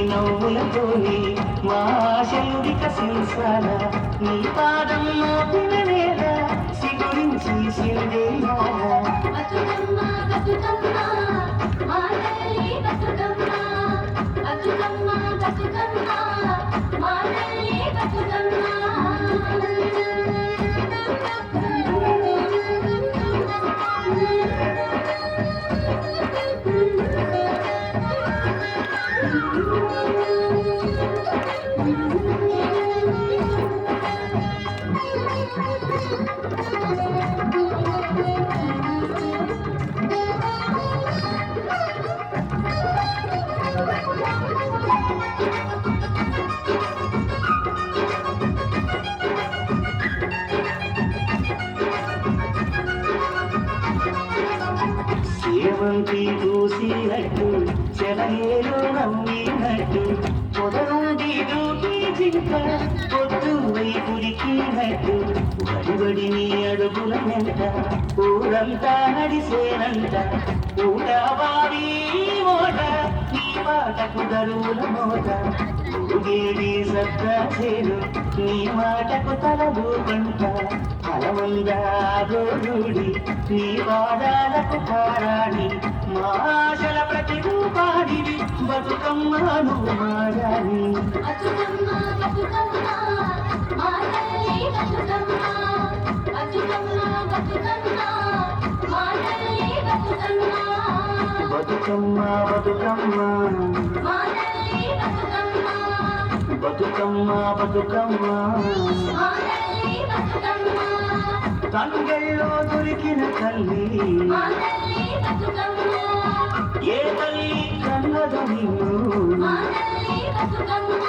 నవ్వులతోని మా ఆశలు వికసించాలా నీ పాదం మోపిన నేల సిగురించి సిందేయాలా బతుకమ్మ బతుకమ్మ మా తల్లి బతుకమ్మ బతుకమ్మ బతుకమ్మ మా తల్లి బతుకమ్మ సేవంతి చూసినట్టు చెలయేలు నవ్వినట్టు పొదనుండి దూకి జింక పొద్దు వైపురికినట్టు వడివడి నీ అడుగుల వెంట ఊరంతా నడిసేనంట ఊటవాడి మోట నీ పాటకు దరువుల మోట ఊగేది సత్తా చేరు నీ మాటకు తలదు పంట ఫలమందాగోడి నీ పాదాలకు పారాణి మా ఆశల ప్రతిరూపాడివి బతుకమ్మను మారాని బతుకమ్మ బతుకమ్మ మా తల్లి బతుకమ్మ బతుకమ్మ బతుకమ్మ మా తల్లి బతుకమ్మ బతుకమ్మ బతుకమ్మ మా తల్లి బతుకమ్మ బతుకమ్మ బతుకమ్మ మా తల్లి బతుకమ్మ తంగెల్లో దొరికిన తల్లి మా తల్లి బతుకమ్మ ఏ తల్లి కన్నదు నిన్ను మా తల్లి బతుకమ్మ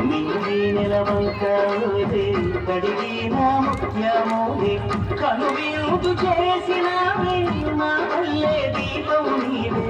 నిండి నిలవంకదే కడిగిన ముత్యమోదే కనువిందు చేసినవే మా పల్లె దీపం నీవే